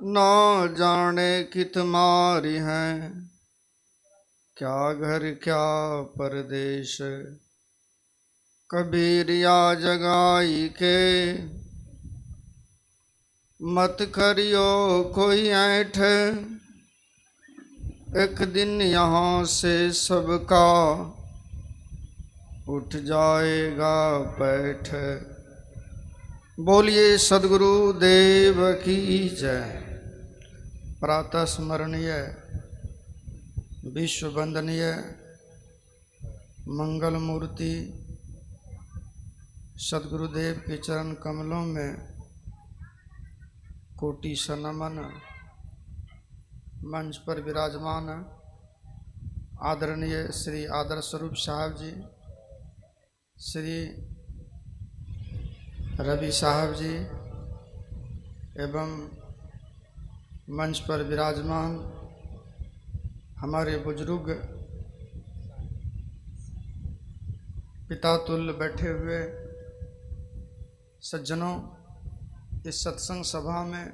ना जाने कित मारी हैं, क्या घर क्या परदेश। कबीरिया जगाई के मत करियो कोई ऐठ, एक दिन यहाँ से सबका उठ जाएगा पैठ। बोलिए सद्गुरु देव की जय। प्रातः स्मरणीय विश्व वंदनीय मंगल मूर्ति सद्गुरुदेव के चरण कमलों में कोटि सनमन। मंच पर विराजमान आदरणीय श्री आदर स्वरूप साहब जी, श्री रवि साहब जी एवं मंच पर विराजमान हमारे बुजुर्ग पिता तुल्य बैठे हुए सज्जनों, इस सत्संग सभा में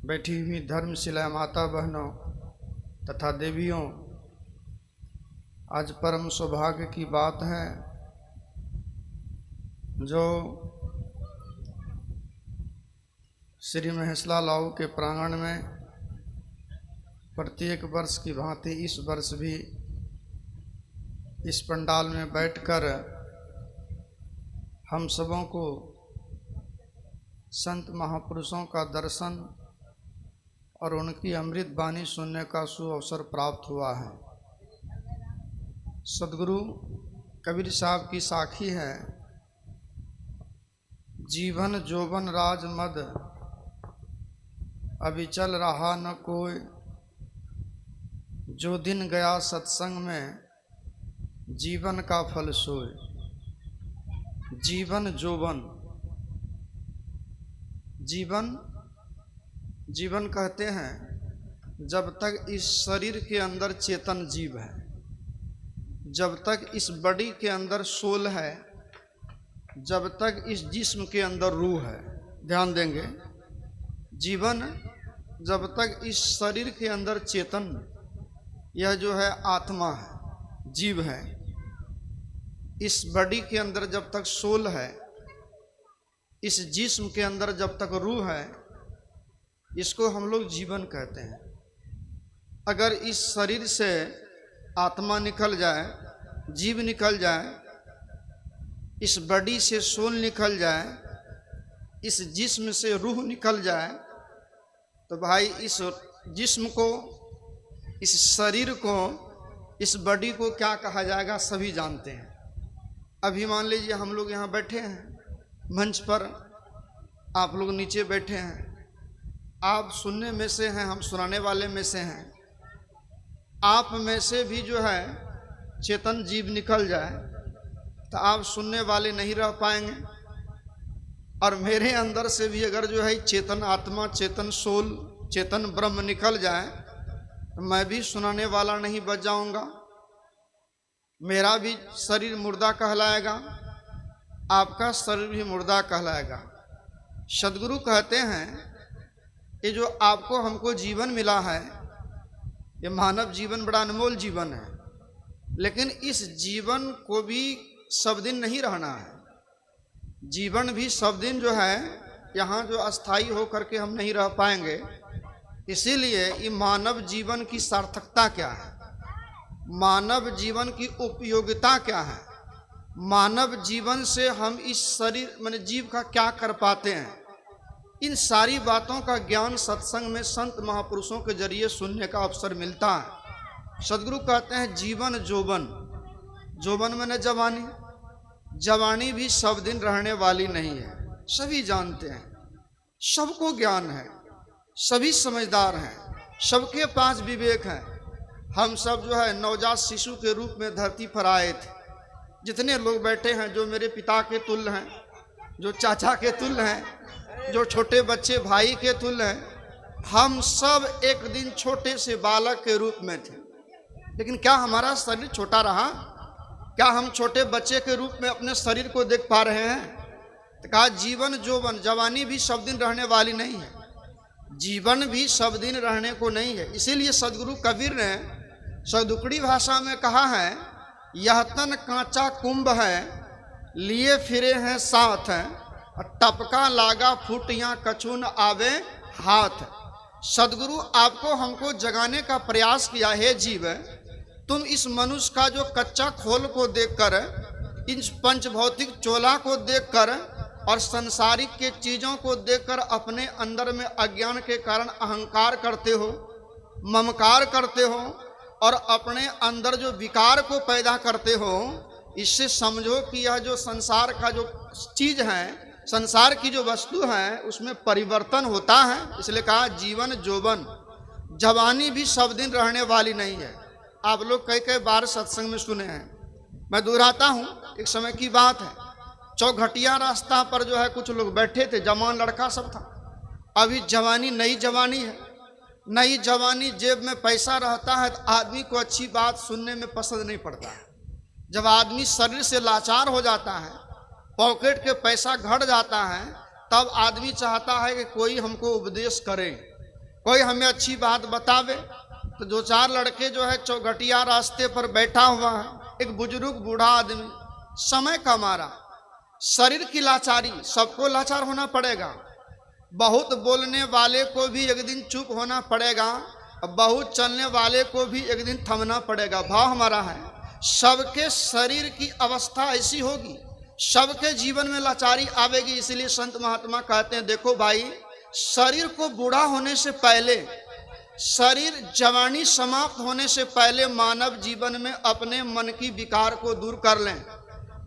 बैठी हुई धर्मशिला माता बहनों तथा देवियों, आज परम सौभाग्य की बात है जो श्री महेशला लाऊ के प्रांगण में प्रत्येक वर्ष की भांति इस वर्ष भी इस पंडाल में बैठकर हम सबों को संत महापुरुषों का दर्शन और उनकी अमृत वाणी सुनने का सुअवसर प्राप्त हुआ है। सद्गुरु कबीर साहब की साखी है, जीवन जोबन राज मद अभी चल रहा न कोई, जो दिन गया सत्संग में जीवन का फल सोए। जीवन जोबन, जीवन कहते हैं जब तक इस शरीर के अंदर चेतन जीव है, जब तक इस बॉडी के अंदर सोल है, जब तक इस जिस्म के अंदर रूह है। ध्यान देंगे, जीवन जब तक इस शरीर के अंदर चेतन, यह जो है आत्मा है, जीव है, इस बॉडी के अंदर जब तक सोल है, इस जिस्म के अंदर जब तक रूह है, इसको हम लोग जीवन कहते हैं। अगर इस शरीर से आत्मा निकल जाए, जीव निकल जाए, इस बॉडी से सोल निकल जाए, इस जिस्म से रूह निकल जाए, तो भाई इस जिस्म को, इस शरीर को, इस बॉडी को क्या कहा जाएगा सभी जानते हैं। अभी मान लीजिए हम लोग यहाँ बैठे हैं मंच पर, आप लोग नीचे बैठे हैं, आप सुनने में से हैं, हम सुनाने वाले में से हैं। आप में से भी जो है चेतन जीव निकल जाए तो आप सुनने वाले नहीं रह पाएंगे, और मेरे अंदर से भी अगर जो है चेतन आत्मा, चेतन सोल, चेतन ब्रह्म निकल जाए तो मैं भी सुनाने वाला नहीं बच जाऊंगा। मेरा भी शरीर मुर्दा कहलाएगा, आपका शरीर भी मुर्दा कहलाएगा। सद्गुरु कहते हैं ये जो आपको हमको जीवन मिला है, ये मानव जीवन बड़ा अनमोल जीवन है, लेकिन इस जीवन को भी सब दिन नहीं रहना है। जीवन भी सब दिन जो है यहाँ जो अस्थाई हो करके हम नहीं रह पाएंगे। इसीलिए ये मानव जीवन की सार्थकता क्या है, मानव जीवन की उपयोगिता क्या है, मानव जीवन से हम इस शरीर माने जीव का क्या कर पाते हैं, इन सारी बातों का ज्ञान सत्संग में संत महापुरुषों के जरिए सुनने का अवसर मिलता है। सद्गुरु कहते हैं जीवन जोबन, जोबन मैंने जवानी, जवानी भी सब दिन रहने वाली नहीं है, सभी जानते हैं, सबको ज्ञान है, सभी समझदार हैं, सबके पास विवेक है। हम सब जो है नवजात शिशु के रूप में धरती पर आए थे। जितने लोग बैठे हैं जो मेरे पिता के तुल्य हैं, जो चाचा के तुल्य हैं, जो छोटे बच्चे भाई के तुल्य हैं, हम सब एक दिन छोटे से बालक के रूप में थे। लेकिन क्या हमारा शरीर छोटा रहा? क्या हम छोटे बच्चे के रूप में अपने शरीर को देख पा रहे हैं? तो कहा जीवन जोवन, जवानी भी सब दिन रहने वाली नहीं है। जीवन भी सब दिन रहने को नहीं है। इसीलिए सदगुरु कबीर ने सदुकड़ी भाषा में कहा है, यह तन कांचा कुंभ है, लिए फिरे हैं साथ, टपका लागा फूटियां कछु न आवे हाथ। सदगुरु आपको हमको जगाने का प्रयास किया है, जीव तुम इस मनुष्य का जो कच्चा खोल को देखकर, इन पंचभौतिक चोला को देखकर और संसारिक के चीज़ों को देखकर अपने अंदर में अज्ञान के कारण अहंकार करते हो, ममकार करते हो और अपने अंदर जो विकार को पैदा करते हो। इससे समझो कि यह जो संसार का जो चीज़ है, संसार की जो वस्तु है, उसमें परिवर्तन होता है। इसलिए कहा जीवन जोबन, जवानी भी सब दिन रहने वाली नहीं है। आप लोग कई कई बार सत्संग में सुने हैं, मैं दोहराता हूँ। एक समय की बात है, चौघटिया रास्ता पर जो है कुछ लोग बैठे थे, जवान लड़का सब था। अभी जवानी नई जवानी है, नई जवानी, जेब में पैसा रहता है तो आदमी को अच्छी बात सुनने में पसंद नहीं पड़ता है। जब आदमी शरीर से लाचार हो जाता है, पॉकेट के पैसा घट जाता है, तब आदमी चाहता है कि कोई हमको उपदेश करे, कोई हमें अच्छी बात बतावे। तो दो चार लड़के जो है चौघटिया रास्ते पर बैठा हुआ है, एक बुजुर्ग बूढ़ा आदमी, समय का मारा, शरीर की लाचारी, सबको लाचार होना पड़ेगा। बहुत बोलने वाले को भी एक दिन चुप होना पड़ेगा, बहुत चलने वाले को भी एक दिन थमना पड़ेगा। भाव हमारा है, सबके शरीर की अवस्था ऐसी होगी, सबके जीवन में लाचारी आवेगी। इसलिए संत महात्मा कहते हैं, देखो भाई, शरीर को बूढ़ा होने से पहले, शरीर जवानी समाप्त होने से पहले मानव जीवन में अपने मन की विकार को दूर कर लें,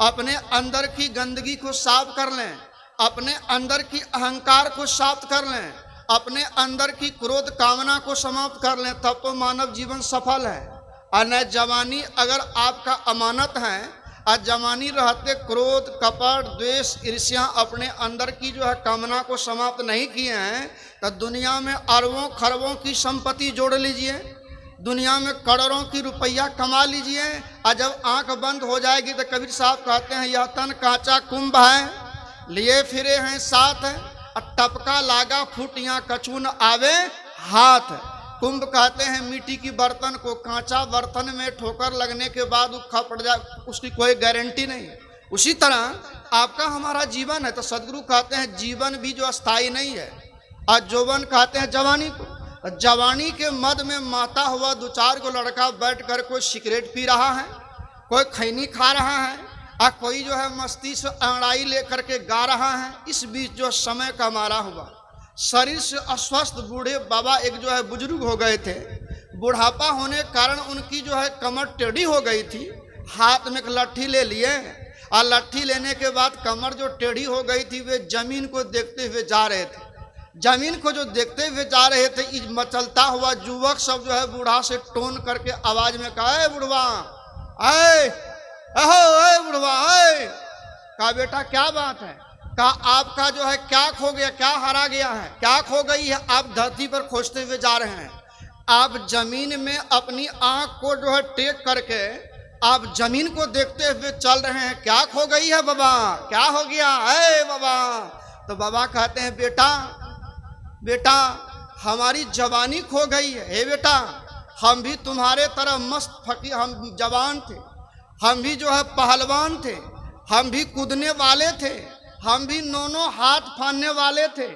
अपने अंदर की गंदगी को साफ कर लें, अपने अंदर की अहंकार को साफ कर लें, अपने अंदर की क्रोध कामना को समाप्त कर लें, तब तो मानव जीवन सफल है। और न जवानी अगर आपका अमानत है, और जवानी रहते क्रोध, कपट, द्वेष, ईर्ष्या, अपने अंदर की जो है कामना को समाप्त नहीं किए हैं, तो दुनिया में अरबों खरबों की संपत्ति जोड़ लीजिए, दुनिया में करोड़ों की रुपया कमा लीजिए, और जब आंख बंद हो जाएगी तो कबीर साहब कहते हैं, यह तन कांचा कुंभ है, लिए फिरे हैं साथ, और टपका लागा फूटियां कछु न आवे हाथ। कुंभ कहते हैं मिट्टी की बर्तन को, कांचा बर्तन में ठोकर लगने के बाद वो खपट जाए, उसकी कोई गारंटी नहीं। उसी तरह आपका हमारा जीवन है। तो सदगुरु कहते हैं जीवन भी जो अस्थाई नहीं है, और जोवन कहते हैं जवानी को। जवानी के मद में माता हुआ दो चार को लड़का बैठ कर कोई सिगरेट पी रहा है, कोई खैनी खा रहा है, और कोई जो है मस्ती से अंगड़ाई लेकर के गा रहा है। इस बीच जो समय का मारा हुआ, शरीर से अस्वस्थ बूढ़े बाबा एक जो है बुजुर्ग हो गए थे। बुढ़ापा होने के कारण उनकी जो है कमर टेढ़ी हो गई थी, हाथ में एक लट्ठी ले लिए, और लट्ठी लेने के बाद कमर जो टेढ़ी हो गई थी, वे जमीन को देखते हुए जा रहे थे। जमीन को जो देखते हुए जा रहे थे, इस मचलता हुआ युवक सब जो है बूढ़ा से टोन करके आवाज में कहा, ए बुढ़वा, आए अहो बुढ़वा, आए। कहा बेटा क्या बात है? कहा आपका जो है क्या खो गया, क्या हरा गया है, क्या खो गई है? आप धरती पर खोजते हुए जा रहे हैं, आप जमीन में अपनी आंख को जो है टेक करके आप जमीन को देखते हुए चल रहे हैं, क्या खो गई है बाबा, क्या हो गया है बाबा? तो बाबा कहते हैं, बेटा बेटा हमारी जवानी खो गई है। हे बेटा, हम भी तुम्हारे तरह मस्त फकीर, हम जवान थे, हम भी जो है पहलवान थे, हम भी कूदने वाले थे, हम भी नौ हाथ फाड़ने वाले थे,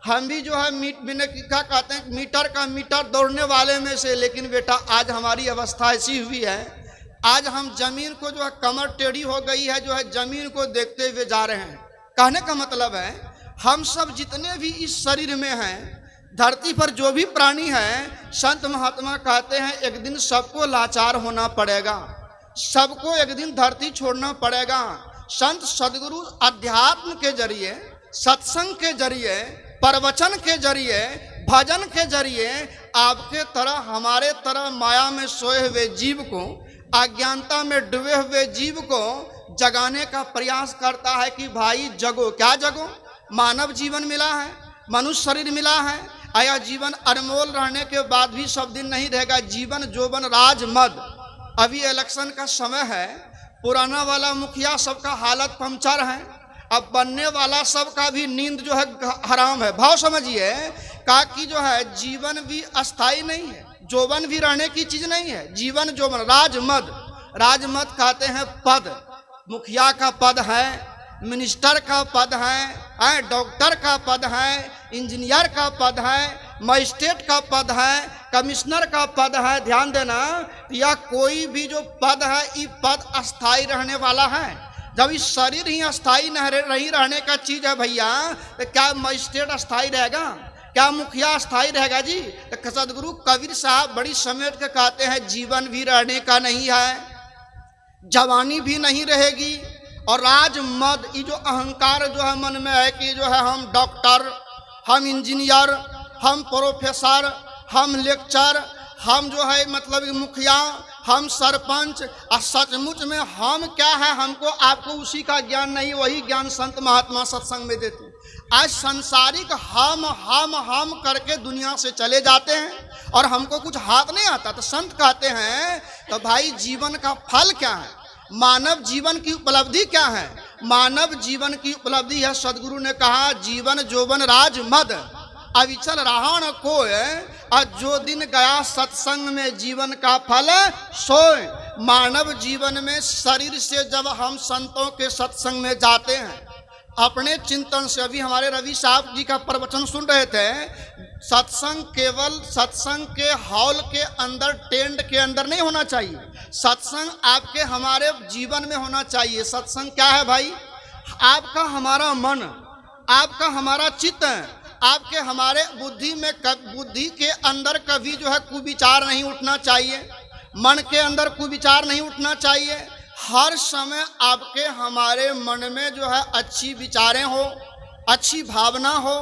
हम भी जो है क्या कहते हैं मीटर का मीटर दौड़ने वाले में से। लेकिन बेटा आज हमारी अवस्था ऐसी हुई है, आज हम जमीन को जो है कमर टेढ़ी हो गई है, जो है जमीन को देखते हुए जा रहे हैं। कहने का मतलब है हम सब जितने भी इस शरीर में हैं, धरती पर जो भी प्राणी है, संत महात्मा कहते हैं एक दिन सबको लाचार होना पड़ेगा, सबको एक दिन धरती छोड़ना पड़ेगा। संत सदगुरु अध्यात्म के जरिए, सत्संग के जरिए, प्रवचन के जरिए, भजन के जरिए आपके तरह हमारे तरह माया में सोए हुए जीव को, अज्ञानता में डूबे हुए जीव को जगाने का प्रयास करता है कि भाई जगो। क्या जगो? मानव जीवन मिला है, मनुष्य शरीर मिला है, आया जीवन अनमोल रहने के बाद भी सब दिन नहीं रहेगा। जीवन जोबन राज मद। अभी इलेक्शन का समय है, पुराना वाला मुखिया सबका हालत पंचर है, अब बनने वाला सबका भी नींद जो है हराम है। भाव समझिए, कहा कि जो है जीवन भी अस्थाई नहीं है, जोवन भी रहने की चीज नहीं है। जीवन जोवन, राजमद, राजमद कहते हैं पद, मुखिया का पद है, मिनिस्टर का पद है, डॉक्टर का पद है, इंजीनियर का पद है, मजिस्ट्रेट का पद है, कमिश्नर का पद है। ध्यान देना, या कोई भी जो पद है ये पद अस्थाई रहने वाला है। जब इस शरीर ही अस्थाई नहीं रहने का चीज है भैया, तो क्या मजिस्ट्रेट अस्थाई रहेगा, क्या मुखिया अस्थाई रहेगा जी? तो सदगुरु कबीर साहब बड़ी समेट के कहते हैं जीवन भी रहने का नहीं है, जवानी भी नहीं रहेगी, और राजमद, ये जो अहंकार जो है मन में है कि जो है हम डॉक्टर, हम इंजीनियर, हम प्रोफेसर, हम लेक्चर, हम जो है मतलब मुखिया, हम सरपंच, और सचमुच में हम क्या है हमको आपको उसी का ज्ञान नहीं, वही ज्ञान संत महात्मा सत्संग में देते। आज संसारिक हम करके दुनिया से चले जाते हैं और हमको कुछ हाथ नहीं आता। तो संत कहते हैं तो भाई जीवन का फल क्या है, मानव जीवन की उपलब्धि क्या है? मानव जीवन की उपलब्धि है, सदगुरु ने कहा जीवन जोवन राजमद अविचल रहा न कोय, और जो दिन गया सत्संग में जीवन का फल सोए। मानव जीवन में शरीर से जब हम संतों के सत्संग में जाते हैं, अपने चिंतन से, अभी हमारे रवि साहब जी का प्रवचन सुन रहे थे, सत्संग केवल सत्संग के हॉल के अंदर, टेंट के अंदर नहीं होना चाहिए, सत्संग आपके हमारे जीवन में होना चाहिए। सत्संग क्या है भाई? आपका हमारा मन, आपका हमारा चित्त, आपके हमारे बुद्धि के अंदर कभी जो है कुविचार नहीं उठना चाहिए, मन के अंदर कुविचार नहीं उठना चाहिए। हर समय आपके हमारे मन में जो है अच्छी विचारें हो, अच्छी भावना हो,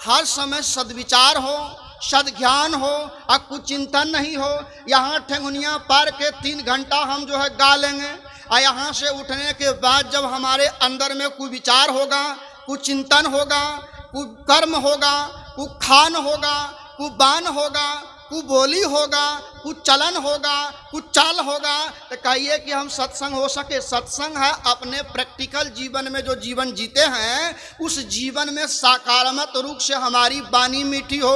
हर समय सद्विचार हो, सद्ज्ञान हो, और कुछ चिंतन नहीं हो। यहाँ ठेंगुनिया पार के 3 घंटा हम जो है गा लेंगे, और यहाँ से उठने के बाद जब हमारे अंदर में कोई विचार होगा, कुछ चिंतन होगा, कुछ कर्म होगा, कुछ खान होगा, कुछ बान होगा, कुछ बोली होगा, कुछ चलन होगा, कुछ चाल होगा, तो कहिए कि हम सत्संग हो सके। सत्संग है अपने प्रैक्टिकल जीवन में जो जीवन जीते हैं, उस जीवन में सकारात्मक रूप से हमारी वाणी मीठी हो,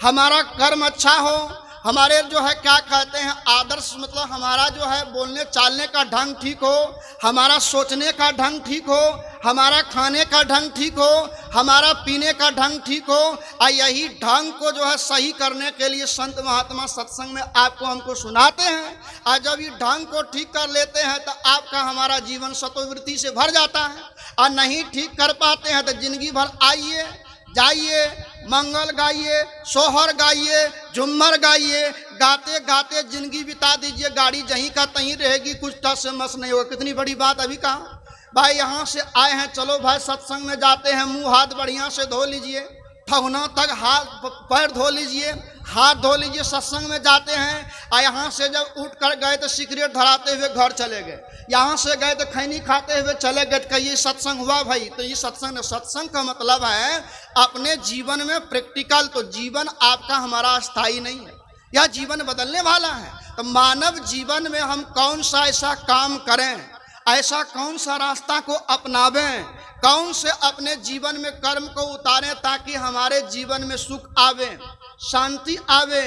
हमारा कर्म अच्छा हो, हमारे जो है क्या कहते हैं आदर्श, मतलब हमारा जो है बोलने चालने का ढंग ठीक हो, हमारा सोचने का ढंग ठीक हो, हमारा खाने का ढंग ठीक हो, हमारा पीने का ढंग ठीक हो। और यही ढंग को जो है सही करने के लिए संत महात्मा सत्संग में आपको हमको सुनाते हैं। और जब ये ढंग को ठीक कर लेते हैं तो आपका हमारा जीवन सतोवृत्ति से भर जाता है। और नहीं ठीक कर पाते हैं तो जिंदगी भर आइए जाइए, मंगल गाइए, सोहर गाइए, झुम्मर गाइए, गाते गाते जिंदगी बिता दीजिए, गाड़ी जहीं का तहीं रहेगी, कुछ टस से मस नहीं होगा। कितनी बड़ी बात अभी कहा भाई, यहाँ से आए हैं, चलो भाई सत्संग में जाते हैं, मुंह हाथ बढ़िया से धो लीजिए, ठगुना तक हाथ पैर धो लीजिए, हाथ धो लीजिए, सत्संग में जाते हैं। और यहाँ से जब उठ कर गए तो सिगरेट धराते हुए घर चले गए, यहाँ से गए तो खैनी खाते हुए चले गए, कहिए सत्संग हुआ भाई? तो ये सत्संग, सत्संग का मतलब है अपने जीवन में प्रैक्टिकल। तो जीवन आपका हमारा स्थायी नहीं है, यह जीवन बदलने वाला है। तो मानव जीवन में हम कौन सा ऐसा काम करें, ऐसा कौन सा रास्ता को अपनावें, कौन से अपने जीवन में कर्म को उतारें ताकि हमारे जीवन में सुख आवे, शांति आवे,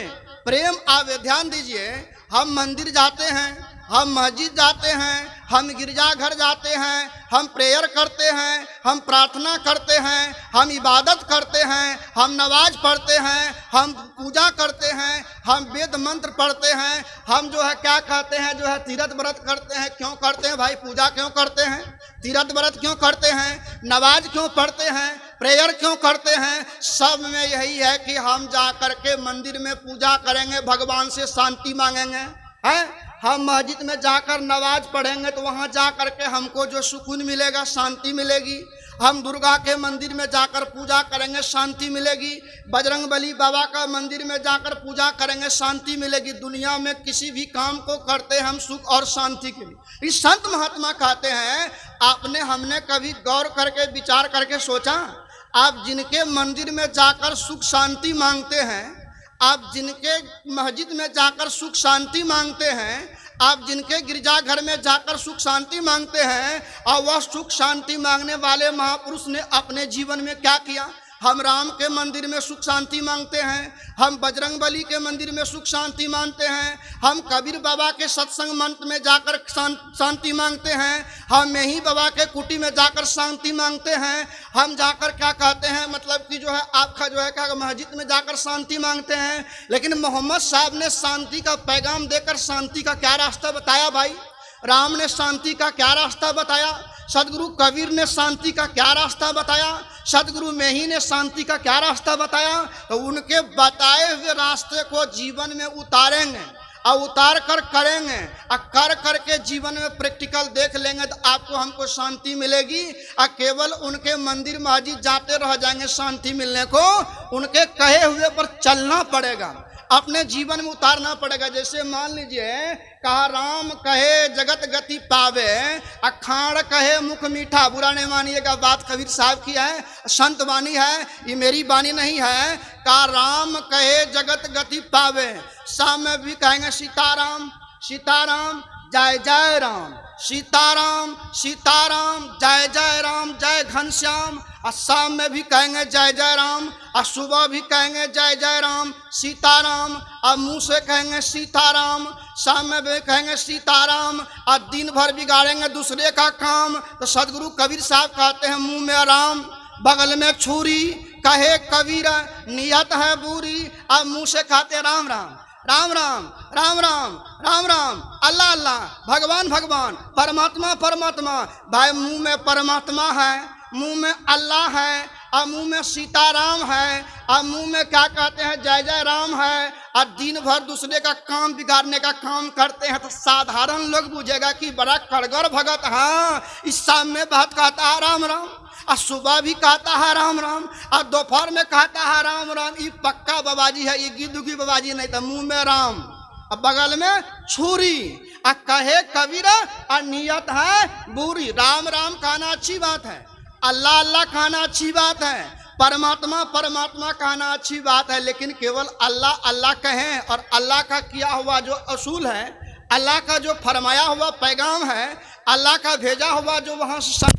प्रेम आवे। ध्यान दीजिए, हम मंदिर जाते हैं, हम मस्जिद जाते हैं, हम गिरजाघर जाते हैं, हम प्रेयर करते हैं, हम प्रार्थना करते हैं, हम इबादत करते हैं, हम नमाज पढ़ते हैं, हम पूजा करते हैं, हम वेद मंत्र पढ़ते हैं, हम जो है क्या कहते हैं जो है तीर्थ व्रत करते हैं। क्यों करते हैं भाई? पूजा क्यों करते हैं? तीर्थ व्रत क्यों करते हैं? नमाज क्यों पढ़ते हैं? प्रेयर क्यों करते हैं? सब में यही है कि हम जा करके मंदिर में पूजा करेंगे, भगवान से शांति मांगेंगे, हैं? हम मस्जिद में जाकर नमाज पढ़ेंगे तो वहाँ जा करके हमको जो सुकून मिलेगा, शांति मिलेगी। हम दुर्गा के मंदिर में जाकर पूजा करेंगे, शांति मिलेगी। बजरंगबली बाबा का मंदिर में जाकर पूजा करेंगे, शांति मिलेगी। दुनिया में किसी भी काम को करते हम सुख और शांति के लिए। इस संत महात्मा कहते हैं, आपने हमने कभी गौर करके विचार करके सोचा, आप जिनके मंदिर में जाकर सुख शांति मांगते हैं, आप जिनके मस्जिद में जाकर सुख शांति मांगते हैं, आप जिनके गिरजाघर में जाकर सुख शांति मांगते हैं, और वह सुख शांति मांगने वाले महापुरुष ने अपने जीवन में क्या किया? हम राम के मंदिर में सुख शांति मांगते हैं, हम बजरंग बली के मंदिर में सुख शांति मांगते हैं, हम कबीर बाबा के सत्संग मंत्र में जाकर शांति मांगते हैं, हम मेही बाबा के कुटी में जाकर शांति मांगते हैं, हम जाकर क्या कहते हैं मतलब कि जो है आपका जो है क्या मस्जिद में जाकर शांति मांगते हैं। लेकिन मोहम्मद साहब ने शांति का पैगाम देकर शांति का क्या रास्ता बताया भाई? राम ने शांति का क्या रास्ता बताया? सदगुरु कबीर ने शांति का क्या रास्ता बताया? सदगुरु मेही ने शांति का क्या रास्ता बताया? तो उनके बताए हुए रास्ते को जीवन में उतारेंगे और उतार कर करेंगे और कर करके जीवन में प्रैक्टिकल देख लेंगे तो आपको हमको शांति मिलेगी। और केवल उनके मंदिर मस्जिद जाते रह जाएंगे शांति मिलने को, उनके कहे हुए पर चलना पड़ेगा, अपने जीवन में उतारना पड़ेगा। जैसे मान लीजिए कहा राम कहे जगत गति पावे, अखाड़ कहे मुख मीठा, बुरा नहीं मानिएगा, बात कबीर साहब की है, संत वाणी है, ये मेरी वाणी नहीं है। कहा राम कहे जगत गति पावे, शाम में भी कहेंगे सीताराम सीताराम जय जय राम, सीताराम सीताराम जय जय राम जय घनश्याम। और शाम में भी कहेंगे जय जय राम, और सुबह भी कहेंगे जय जय राम सीताराम, और मुँह से कहेंगे सीताराम, शाम में भी कहेंगे सीताराम, और दिन भर बिगाड़ेंगे दूसरे का काम। तो सदगुरु कबीर साहब कहते हैं मुँह में राम बगल में छुरी, कहे कबीर नियत है बुरी, और मुँह से कहते राम राम राम राम राम राम राम राम अल्लाह अल्लाह भगवान भगवान परमात्मा परमात्मा। भाई मुंह में परमात्मा है, मुंह में अल्लाह है, और मुंह में सीताराम है, और मुंह में क्या कहते हैं जय जय राम है, और दिन भर दूसरे का काम बिगाड़ने का काम करते हैं। तो साधारण लोग बुझेगा कि बड़ा कड़गर भगत। हाँ, इस शाम में बात कहता है राम राम, और सुबह भी कहता है राम राम, और दोपहर में कहता है राम राम। ये पक्का बाबाजी है, ये गिद्दुगी बाबाजी नहीं था। मुंह में राम और बगल में छुरी, और कहे कबीर और नियत है बुरी। राम राम कहना अच्छी बात है, अल्लाह अल्लाह कहना अच्छी बात है, परमात्मा परमात्मा कहना अच्छी बात है, लेकिन केवल अल्लाह अल्लाह कहें और अल्लाह का किया हुआ जो असूल है, अल्लाह का जो फरमाया हुआ पैगाम है, अल्लाह का भेजा हुआ जो वहाँ से